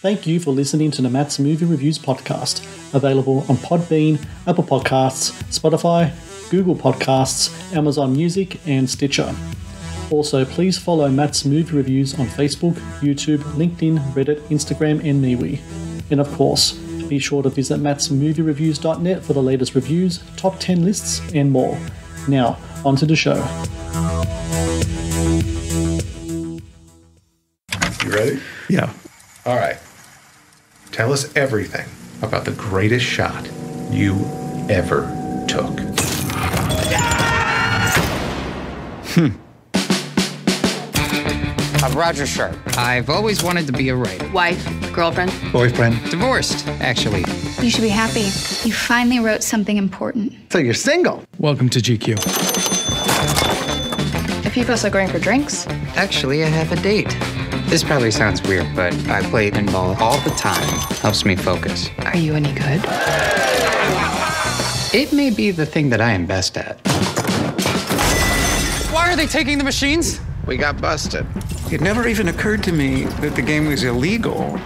Thank you for listening to the Matt's Movie Reviews podcast, available on Podbean, Apple Podcasts, Spotify, Google Podcasts, Amazon Music, and Stitcher. Also, please follow Matt's Movie Reviews on Facebook, YouTube, LinkedIn, Reddit, Instagram, and MeWe. And of course, be sure to visit mattsmoviereviews.net for the latest reviews, top 10 lists, and more. Now, on to the show. You ready? Yeah. All right. Tell us everything about the greatest shot you ever took. Roger Sharpe. I've always wanted to be a writer. Wife, girlfriend, Boyfriend. Divorced, actually. You should be happy. You finally wrote something important. So you're single. Welcome to GQ. a few of us are going for drinks. Actually, I have a date. This probably sounds weird, but I play pinball all the time. Helps me focus. Are you any good? It may be the thing that I am best at. Why are they taking the machines? We got busted. It never even occurred to me that the game was illegal.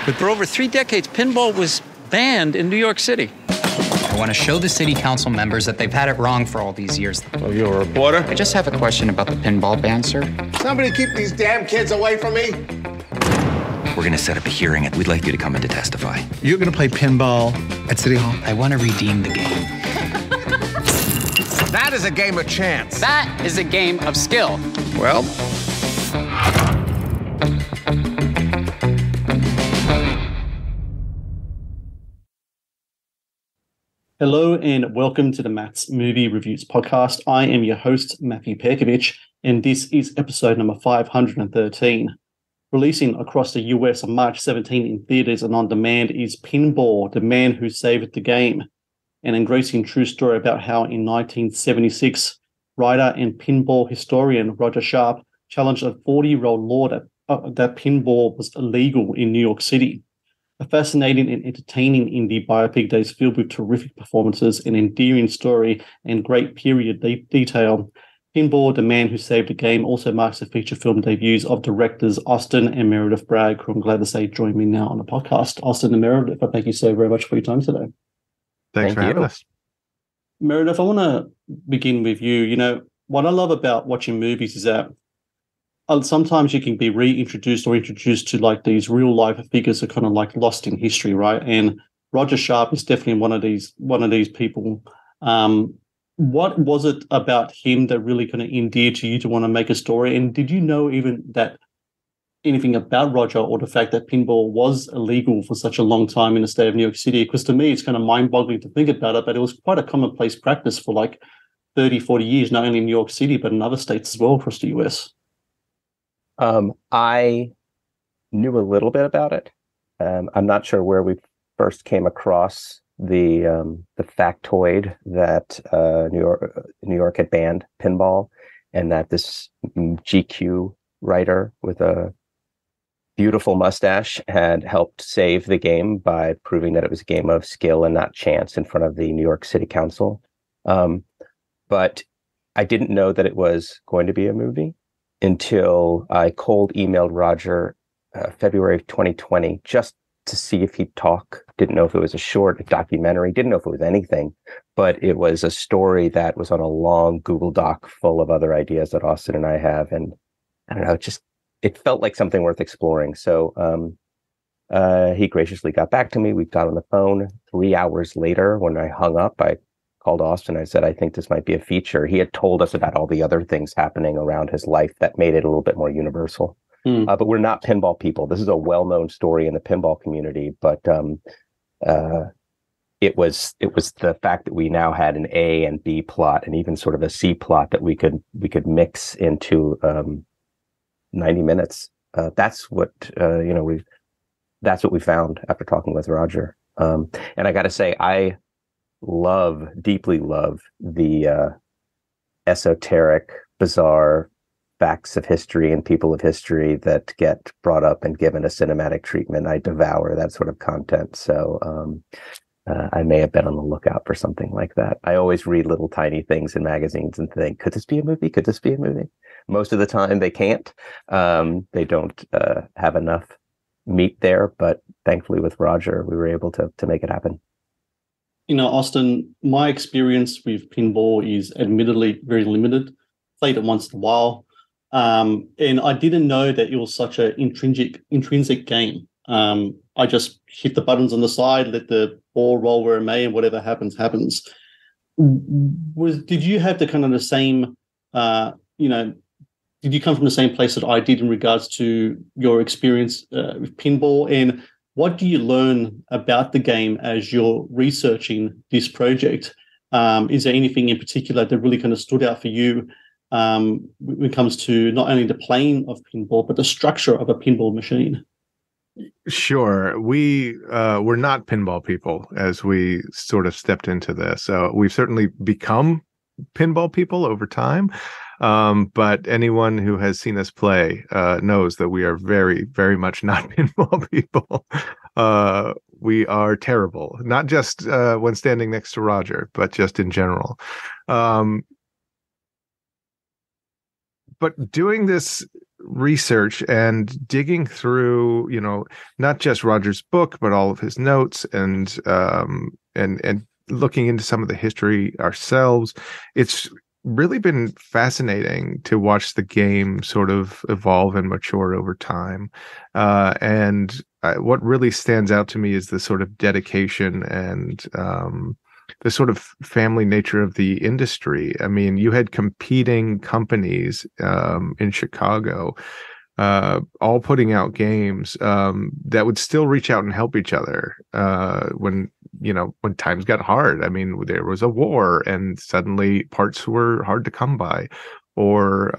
But for over 3 decades, pinball was banned in New York City. I want to show the city council members that they've had it wrong for all these years. Oh, you're a reporter? I just have a question about the pinball ban, sir. Somebody keep these damn kids away from me. We're going to set up a hearing, and we'd like you to come in to testify. You're going to play pinball at City Hall? I want to redeem the game. That is a game of chance. That is a game of skill. Well, Hello and welcome to the Matt's Movie Reviews podcast. I am your host, Matthew Pejkovic, and this is episode number 513. Releasing across the US on March 17 in theaters and on demand is Pinball, the Man Who Saved the Game, an engrossing true story about how in 1976, writer and pinball historian Roger Sharpe challenged a 40-year-old law that pinball was illegal in New York City. A fascinating and entertaining indie biopic that is filled with terrific performances, an endearing story, and great period detail. Pinball, the Man Who Saved the Game also marks the feature film debuts of directors Austin and Meredith Bragg, who I'm glad to say join me now on the podcast. Austin and Meredith, I thank you so very much for your time today. Thanks for having us. Meredith, I want to begin with you. You know, what I love about watching movies is that sometimes you can be reintroduced or introduced to like these real life figures that are kind of like lost in history, right? And Roger Sharpe is definitely one of these people. What was it about him that really kind of endeared to you to want to make a story? And did you know even that anything about Roger or the fact that pinball was illegal for such a long time in the state of New York City? Because to me, it's kind of mind-boggling to think about it, but it was quite a commonplace practice for like 30, 40 years, not only in New York City, but in other states as well across the US. I knew a little bit about it. I'm not sure where we first came across the factoid that New York had banned pinball, and that this GQ writer with a beautiful mustache had helped save the game by proving that it was a game of skill and not chance in front of the New York City Council. But I didn't know that it was going to be a movie until I cold emailed Roger February of 2020 just to see if he'd talk. Didn't know if it was a short, a documentary, didn't know if it was anything, but it was a story that was on a long Google Doc full of other ideas that Austin and I have. And I don't know, it felt like something worth exploring. So he graciously got back to me. We got on the phone 3 hours later. When I hung up, I called Austin. I said, I think this might be a feature. He had told us about all the other things happening around his life that made it a little bit more universal. But we're not pinball people. This is a well-known story in the pinball community, but it was the fact that we now had an A and B plot and even sort of a C plot that we could mix into 90 minutes. That's what that's what we found after talking with Roger. And I got to say, I deeply love the esoteric, bizarre facts of history and people of history that get brought up and given a cinematic treatment. I devour that sort of content. So I may have been on the lookout for something like that. I always read little tiny things in magazines and think, could this be a movie? Could this be a movie? Most of the time they can't. They don't have enough meet there, but thankfully with Roger, we were able to make it happen. Austin, my experience with pinball is admittedly very limited. Played it once in a while. And I didn't know that it was such an intrinsic game. I just hit the buttons on the side, let the ball roll where it may, and whatever happens, happens. Did you have the kind of the same, did you come from the same place that I did in regards to your experience with pinball? And what do you learn about the game as you're researching this project? Is there anything in particular that really kind of stood out for you when it comes to not only the playing of pinball, but the structure of a pinball machine? Sure. We were not pinball people as we sort of stepped into this. So we've certainly become pinball people over time. But anyone who has seen us play knows that we are very, very much not pinball people. We are terrible, not just when standing next to Roger, but just in general. But doing this research and digging through, not just Roger's book, but all of his notes and looking into some of the history ourselves, it's really been fascinating to watch the game sort of evolve and mature over time. And what really stands out to me is the sort of dedication and the sort of family nature of the industry. I mean, you had competing companies in Chicago all putting out games that would still reach out and help each other when times got hard. I mean, there was a war and suddenly parts were hard to come by, or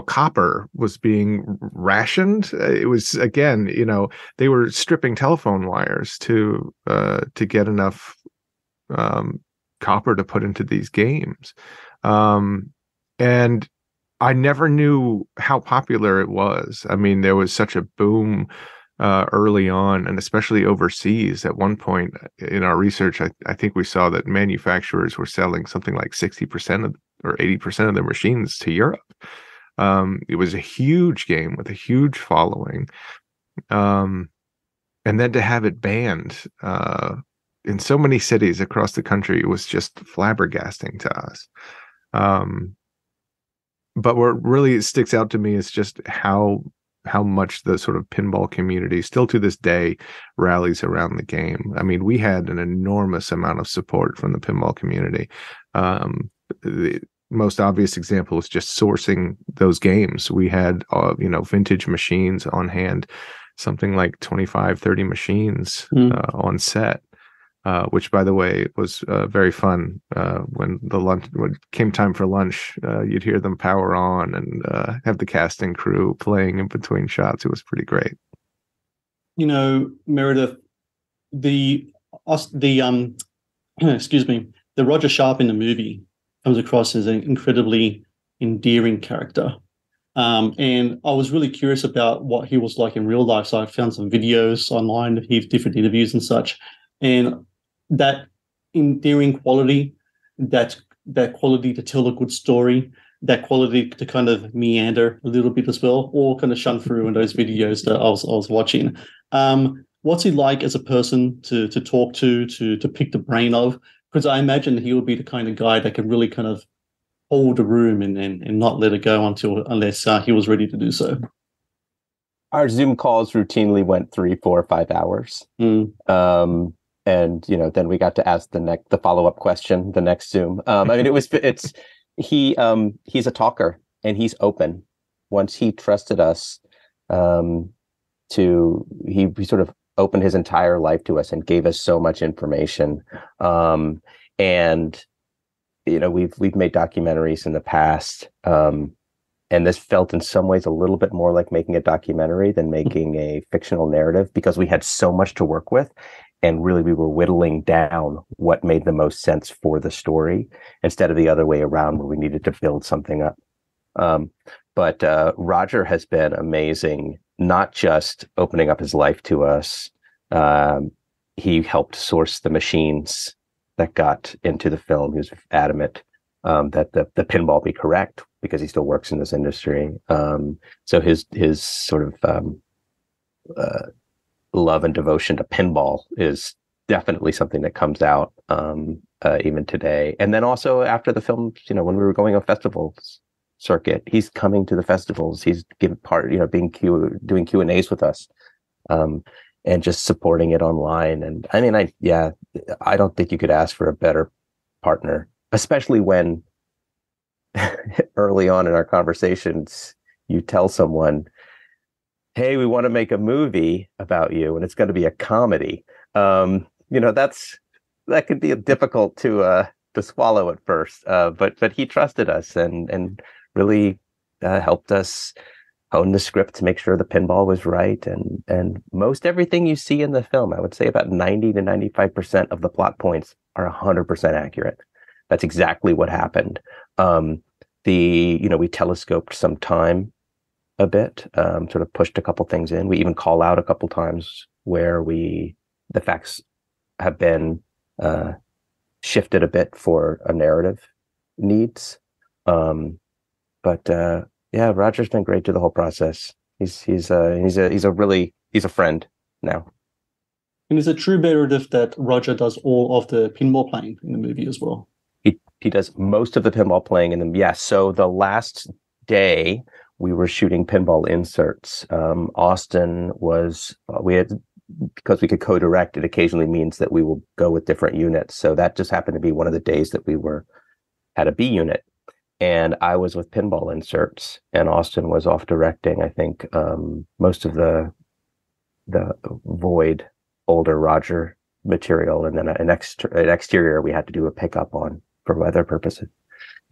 copper was being rationed. It was, again, they were stripping telephone wires to get enough copper to put into these games. And I never knew how popular it was. I mean, there was such a boom early on, and especially overseas. At one point in our research, I think we saw that manufacturers were selling something like 60% or 80% of their machines to Europe. It was a huge game with a huge following. And then to have it banned in so many cities across the country was just flabbergasting to us. But what really sticks out to me is just how much the sort of pinball community still to this day rallies around the game. I mean, we had an enormous amount of support from the pinball community. The most obvious example is just sourcing those games. We had, vintage machines on hand, something like 25, 30 machines on set. Which, by the way, was very fun. When it came time for lunch, you'd hear them power on and have the casting crew playing in between shots. It was pretty great. Meredith, the Roger Sharpe in the movie comes across as an incredibly endearing character. And I was really curious about what he was like in real life. So I found some videos online of his different interviews and such. And that endearing quality, that quality to tell a good story, that quality to kind of meander a little bit as well, all kind of shone through in those videos that I was watching. What's he like as a person to talk to pick the brain of? Because I imagine he would be the kind of guy that could really kind of hold a room and not let it go unless he was ready to do so. Our Zoom calls routinely went 3, 4, 5 hours. And then we got to ask the follow-up question, the next Zoom. I mean, he's a talker and he's open. Once he trusted us, he sort of opened his entire life to us and gave us so much information. And we've made documentaries in the past, and this felt in some ways a little bit more like making a documentary than making a fictional narrative, because we had so much to work with. And really, we were whittling down what made the most sense for the story instead of the other way around where we needed to build something up. But Roger has been amazing, not just opening up his life to us. He helped source the machines that got into the film. He was adamant that the pinball be correct because he still works in this industry. So his sort of love and devotion to pinball is definitely something that comes out even today. And then also after the film, when we were going on festivals circuit, he's coming to the festivals. He's giving part, doing Q&As with us, and just supporting it online. And I mean, I don't think you could ask for a better partner, especially when early on in our conversations, you tell someone, hey, we want to make a movie about you, and it's going to be a comedy. That could be difficult to swallow at first. But he trusted us and really helped us hone the script to make sure the pinball was right. And most everything you see in the film, I would say about 90 to 95% of the plot points are 100% accurate. That's exactly what happened. We telescoped some time a bit, sort of pushed a couple things in. We even call out a couple times where the facts have been shifted a bit for a narrative needs. Roger's been great through the whole process. He's a friend now. And is it true, Meredith, that Roger does all of the pinball playing in the movie as well? He does most of the pinball playing in them. Yes. So the last day we were shooting pinball inserts. Austin because we could co-direct, it occasionally means that we will go with different units. So that just happened to be one of the days that we had a B unit. And I was with pinball inserts, and Austin was off directing, I think, most of the void older Roger material, and then an exterior we had to do a pickup on for weather purposes.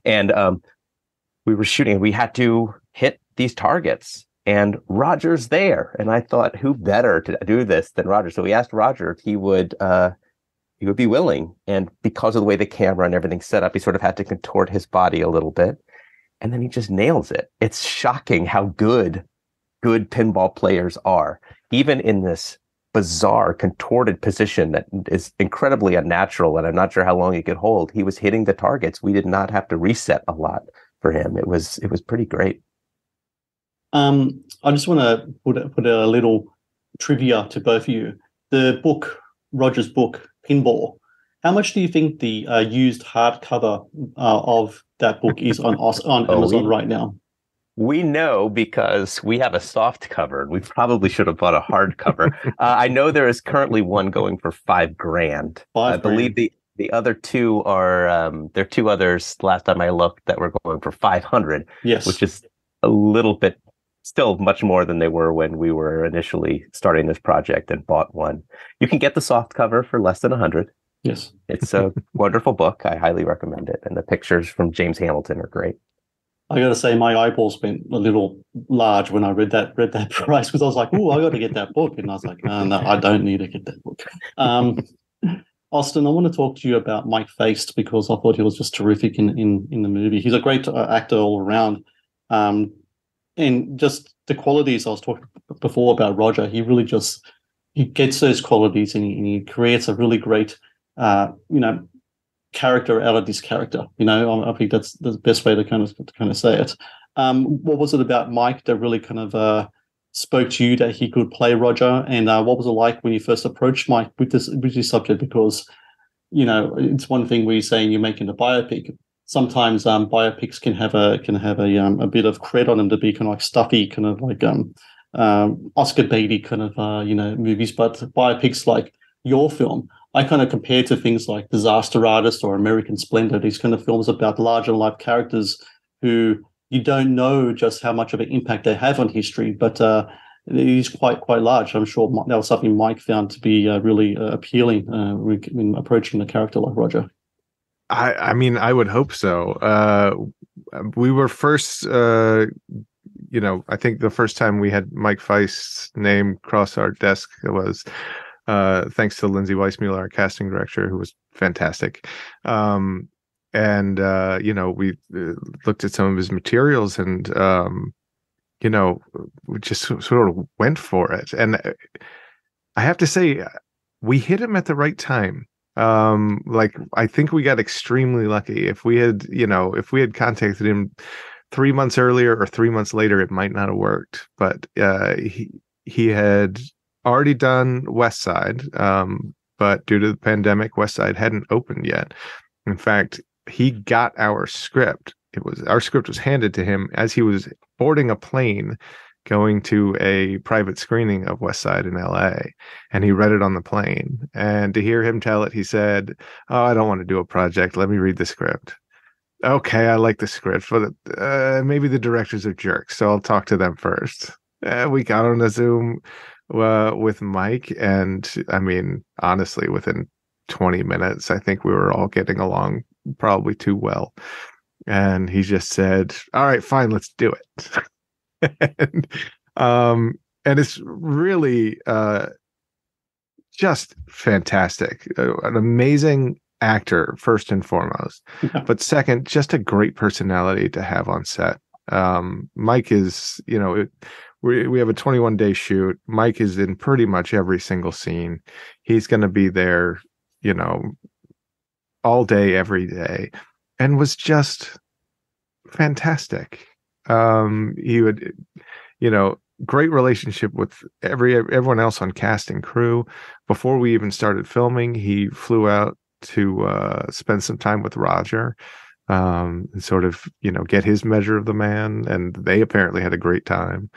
And we were shooting. We had to hit these targets, and Roger's there. And I thought, who better to do this than Roger? So we asked Roger if he would be willing. And because of the way the camera and everything's set up, he sort of had to contort his body a little bit. And then he just nails it. It's shocking how good pinball players are, even in this bizarre contorted position that is incredibly unnatural. And I'm not sure how long he could hold. He was hitting the targets. We did not have to reset a lot for him. It was pretty great. I just want to put a little trivia to both of you. The book, Roger's book, Pinball, how much do you think the used hardcover of that book is on Amazon right now? We know because we have a soft cover. We probably should have bought a hardcover. I know there is currently one going for $5,000. I believe the other two are there are two others last time I looked that were going for $500. Yes, which is a little bit still much more than they were when we were initially starting this project and bought one. You can get the soft cover for less than $100. Yes, it's a wonderful book. I highly recommend it, and the pictures from James Hamilton are great. I got to say, my eyeballs went a little large when I read that price, because I was like, "Oh, I got to get that book," and I was like, "No, I don't need to get that book." Austin, I want to talk to you about Mike Feist, because I thought he was just terrific in the movie. He's a great actor all around, and just the qualities I was talking before about Roger. He really he gets those qualities, and he creates a really great, character out of this character. I think that's the best way to kind of say it. What was it about Mike that really kind of spoke to you that he could play Roger? And what was it like when you first approached Mike with this subject? Because it's one thing where you're saying you're making a biopic. Sometimes biopics can have a bit of cred on them to be kind of like stuffy, kind of like Oscar baity kind of movies. But biopics like your film, I kind of compare to things like Disaster Artist or American Splendor, these kind of films about larger-than-life characters who you don't know just how much of an impact they have on history, but it is quite large. I'm sure that was something Mike found to be really appealing when approaching a character like Roger. I mean, I would hope so. We were first, I think the first time we had Mike Feist's name cross our desk was thanks to Lindsay Weissmuller, our casting director, who was fantastic. We looked at some of his materials and, we just sort of went for it. And I have to say, we hit him at the right time. I think we got extremely lucky. If we had contacted him 3 months earlier or 3 months later, it might not have worked. But he had already done West Side, but due to the pandemic, West Side hadn't opened yet. In fact, he got our script. Our script was handed to him as he was boarding a plane going to a private screening of West Side in LA, and he read it on the plane. And to hear him tell it, he said, "Oh, I don't want to do a project. Let me read the script." Okay, I like the script, but maybe the directors are jerks, so I'll talk to them first. We got on a Zoom with Mike, and I mean, honestly, within 20 minutes, I think we were all getting along probably too well. And he just said, "All right, fine, let's do it." and it's really just fantastic. An amazing actor, first and foremost, but second, just a great personality to have on set. Mike is, we have a 21-day shoot. Mike is in pretty much every single scene. He's going to be there, all day, every day, and was just fantastic. He would, great relationship with everyone else on cast and crew. Before we even started filming, he flew out to spend some time with Roger, and sort of, get his measure of the man. And they apparently had a great time.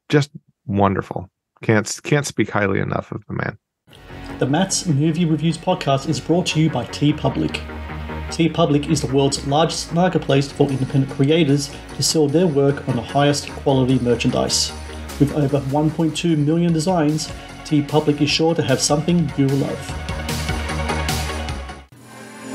Just wonderful. Can't speak highly enough of the man. The Matt's Movie Reviews podcast is brought to you by TeePublic. TeePublic is the world's largest marketplace for independent creators to sell their work on the highest quality merchandise. With over 1.2 million designs, TeePublic is sure to have something you'll love.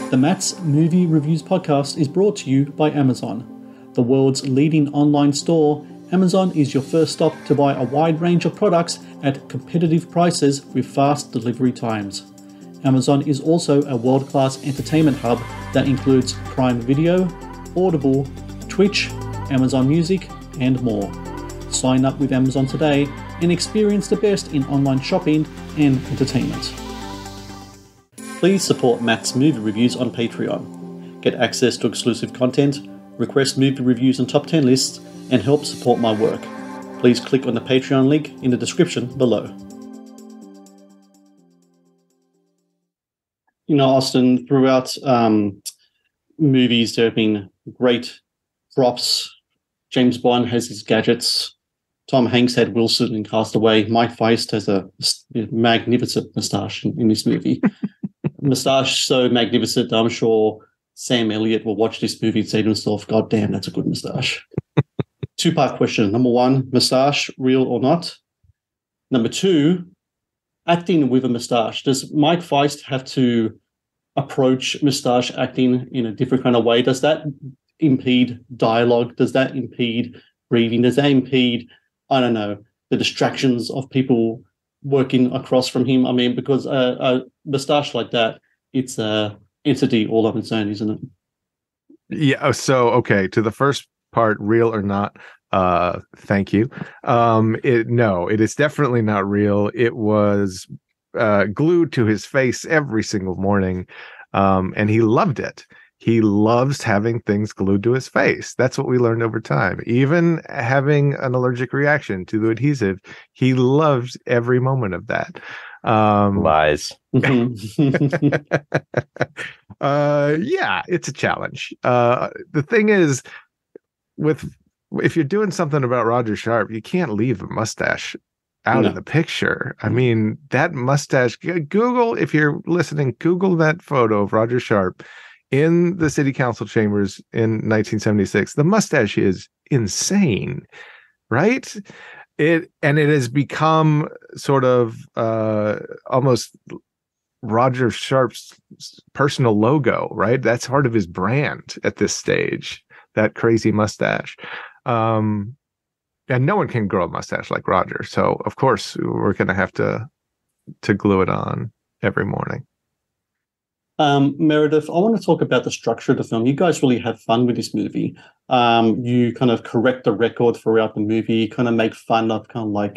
The Matt's Movie Reviews podcast is brought to you by Amazon. The world's leading online store, Amazon is your first stop to buy a wide range of products at competitive prices with fast delivery times. Amazon is also a world-class entertainment hub that includes Prime Video, Audible, Twitch, Amazon Music, and more. Sign up with Amazon today and experience the best in online shopping and entertainment. Please support Matt's Movie Reviews on Patreon. Get access to exclusive content, request movie reviews and top 10 lists, and help support my work. Please click on the Patreon link in the description below. Austin, throughout movies, there have been great props. James Bond has his gadgets. Tom Hanks had Wilson in Castaway. Mike Feist has a magnificent moustache in this movie. Moustache so magnificent that I'm sure Sam Elliott will watch this movie and say to himself, "God damn, that's a good moustache." Two-part question. Number one, moustache, real or not? Number two, acting with a moustache. Does Mike Feist have to approach moustache acting in a different kind of way? Does that impede dialogue? Does that impede breathing? Does that impede, I don't know, the distractions of people working across from him? I mean, because a moustache like that, it's a entity all on its own, isn't it? Yeah. So, okay, to the first part, real or not, thank you. No, it is definitely not real. It was glued to his face every single morning, and he loved it. He loves having things glued to his face. That's what we learned over time. Even having an allergic reaction to the adhesive, he loves every moment of that. Lies. Yeah, it's a challenge. The thing is, if you're doing something about Roger Sharpe, you can't leave a mustache out of the picture. I mean, that mustache, Google, if you're listening, Google that photo of Roger Sharpe in the city council chambers in 1976. The mustache is insane, right? It has become sort of almost Roger Sharpe's personal logo, right? That's part of his brand at this stage, that crazy mustache. And no one can grow a mustache like Roger. So, of course, we're going to have to glue it on every morning. Meredith, I want to talk about the structure of the film. You guys really have fun with this movie. You kind of correct the record throughout the movie, kind of make fun of kind of like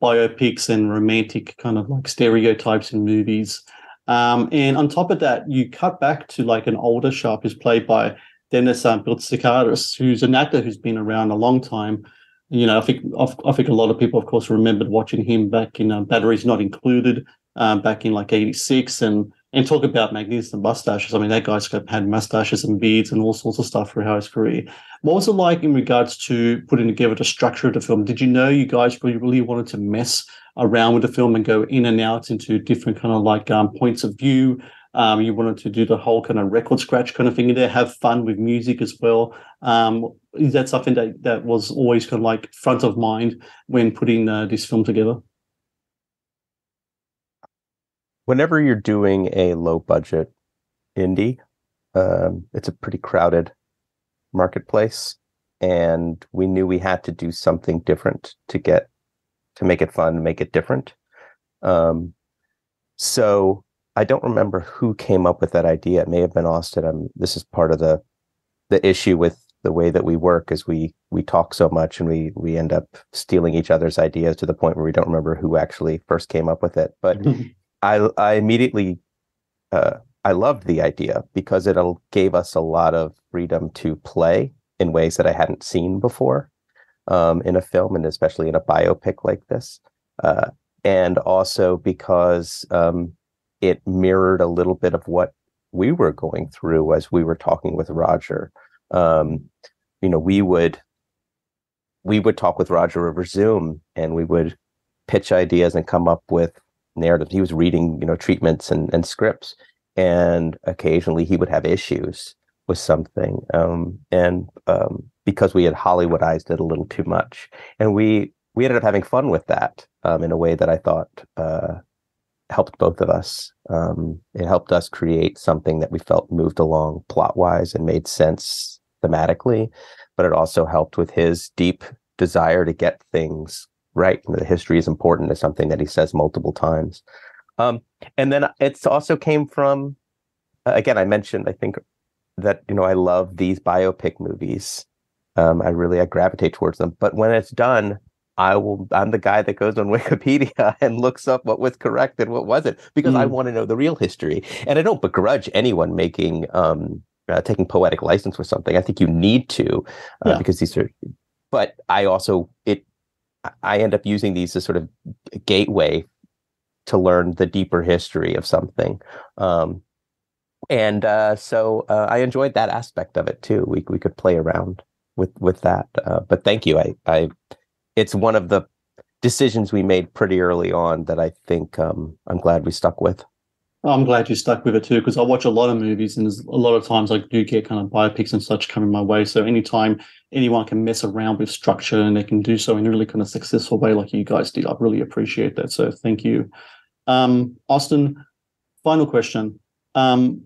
biopics and romantic kind of like stereotypes in movies. And on top of that, you cut back to like an older Sharpe who's played by Dennis Biltzikaris, who's an actor who's been around a long time. I think a lot of people, of course, remembered watching him back in Batteries Not Included, back in like '86, and talk about magnificent mustaches. I mean, that guy's had mustaches and beards and all sorts of stuff throughout his career. What was it like in regards to putting together the structure of the film? Did you know you guys really wanted to mess around with the film and go in and out into different kind of like points of view? You wanted to do the whole kind of record scratch kind of thing in there, have fun with music as well. Is that something that was always kind of like front of mind when putting this film together? Whenever you're doing a low budget indie, it's a pretty crowded marketplace, and we knew we had to do something different to make it fun, make it different. So I don't remember who came up with that idea. It may have been Austin. This is part of the issue with the way that we work, is we talk so much and we end up stealing each other's ideas to the point where we don't remember who actually first came up with it. But I immediately I loved the idea because it gave us a lot of freedom to play in ways that I hadn't seen before in a film, and especially in a biopic like this. And also because it mirrored a little bit of what we were going through as we were talking with Roger. We would talk with Roger over Zoom, and we would pitch ideas and come up with narratives. He was reading, treatments and scripts, and occasionally he would have issues with something. Because we had Hollywoodized it a little too much, and we ended up having fun with that in a way that I thought helped both of us. It helped us create something that we felt moved along plot-wise and made sense thematically, but it also helped with his deep desire to get things right. The history is important is something that he says multiple times. And then it's also came from, again, I mentioned, I think that, I love these biopic movies. I gravitate towards them, but when it's done, I'm the guy that goes on Wikipedia and looks up what was correct and what wasn't, because I want to know the real history. And I don't begrudge anyone making, taking poetic license with something. I think you need to, because these are, but I end up using these as sort of gateway to learn the deeper history of something. So I enjoyed that aspect of it too. We could play around with that. But thank you. It's one of the decisions we made pretty early on that I think I'm glad we stuck with. I'm glad you stuck with it too, because I watch a lot of movies, and there's a lot of times I do get kind of biopics and such coming my way. So anytime anyone can mess around with structure and they can do so in a really kind of successful way like you guys did, I really appreciate that. So thank you. Austin, final question. The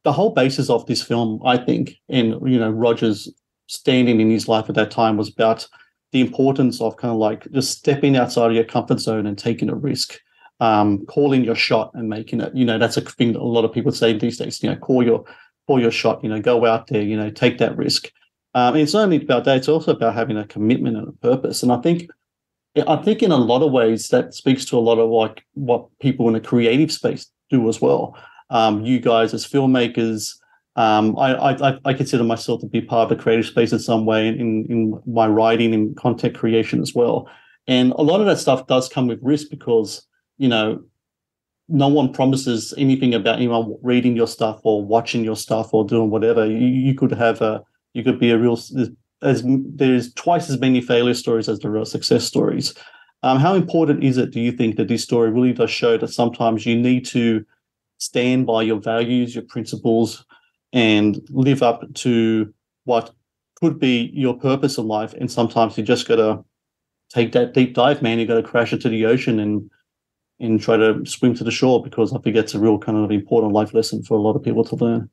whole basis of this film, I think, and Roger's standing in his life at that time, was about the importance of kind of like just stepping outside of your comfort zone and taking a risk. Calling your shot and making it, that's a thing that a lot of people say these days, call your shot, go out there, take that risk. And it's not only about that, it's also about having a commitment and a purpose. And I think in a lot of ways that speaks to a lot of like what people in a creative space do as well. You guys as filmmakers, I consider myself to be part of the creative space in some way in my writing and content creation as well. And a lot of that stuff does come with risk because no one promises anything about anyone reading your stuff or watching your stuff or doing whatever. You could be a real, there's twice as many failure stories as there are success stories. How important is it, do you think, that this story really does show that sometimes you need to stand by your values, your principles, and live up to what could be your purpose in life? And sometimes you just got to take that deep dive, man. You got to crash into the ocean and try to swim to the shore, because I think that's a real kind of important life lesson for a lot of people to learn.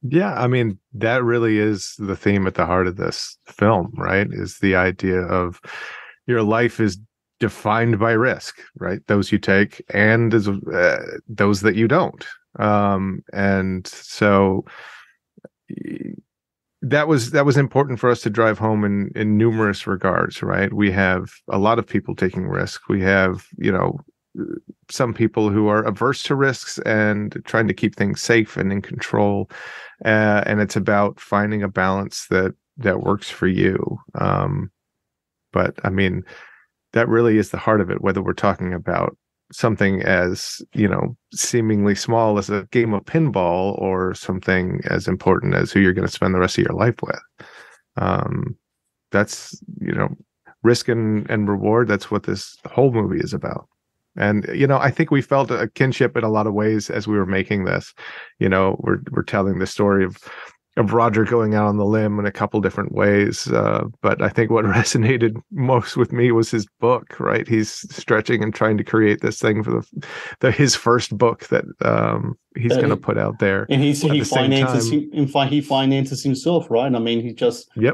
Yeah, I mean, that really is the theme at the heart of this film, right? Is the idea of your life is defined by risk, right? Those you take and those that you don't. And so that was important for us to drive home in numerous regards, right? We have a lot of people taking risk. We have, some people who are averse to risks and trying to keep things safe and in control. And it's about finding a balance that works for you. But I mean, that really is the heart of it, whether we're talking about something as, seemingly small as a game of pinball or something as important as who you're going to spend the rest of your life with. That's, risk and reward. That's what this whole movie is about. And, I think we felt a kinship in a lot of ways as we were making this. We're telling the story of Roger going out on the limb in a couple different ways. But I think what resonated most with me was his book, right? He's stretching and trying to create this thing for his first book that he's going to put out there. And he finances himself, right? I mean,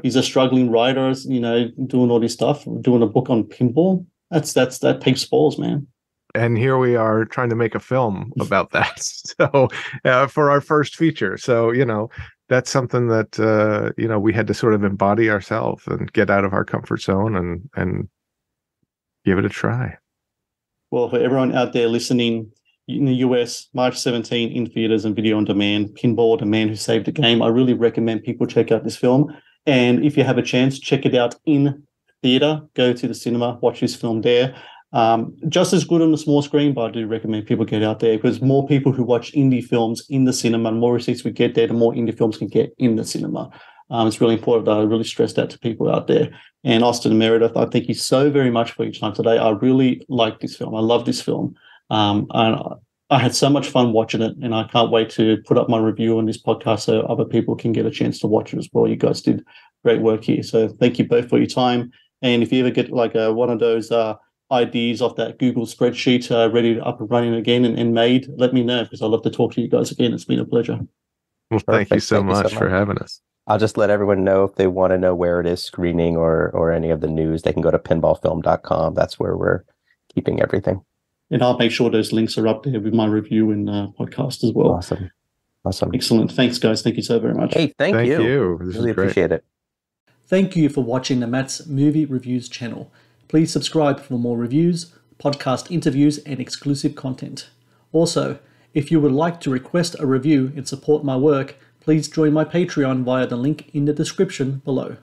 he's a struggling writer, doing all this stuff, doing a book on pinball. That takes balls, man. And here we are trying to make a film about that. So for our first feature. So, that's something that, we had to sort of embody ourselves and get out of our comfort zone and give it a try. Well, for everyone out there listening in the US, March 17 in theaters and video on demand, Pinball, The Man Who Saved the Game. I really recommend people check out this film. And if you have a chance, check it out in theater. Go to the cinema, watch this film there. Just as good on the small screen, but I do recommend people get out there because more people who watch indie films in the cinema, and more receipts we get there, the more indie films can get in the cinema. It's really important that I really stress that to people out there. And Austin and Meredith, I thank you so very much for your time today. I really like this film. I love this film. And I had so much fun watching it, and I can't wait to put up my review on this podcast so other people can get a chance to watch it as well. You guys did great work here. So thank you both for your time. And if you ever get like one of those ideas off that Google spreadsheet ready to up and running again and made, let me know because I'd love to talk to you guys again. It's been a pleasure. Well, thank you so much for having us. I'll just let everyone know if they want to know where it is screening or any of the news, they can go to pinballfilm.com. That's where we're keeping everything. And I'll make sure those links are up there with my review and podcast as well. Awesome. Excellent. Thanks, guys. Thank you so very much. Hey, thank you. This really appreciate it. Thank you for watching the Matt's Movie Reviews channel. Please subscribe for more reviews, podcast interviews, and exclusive content. Also, if you would like to request a review and support my work, please join my Patreon via the link in the description below.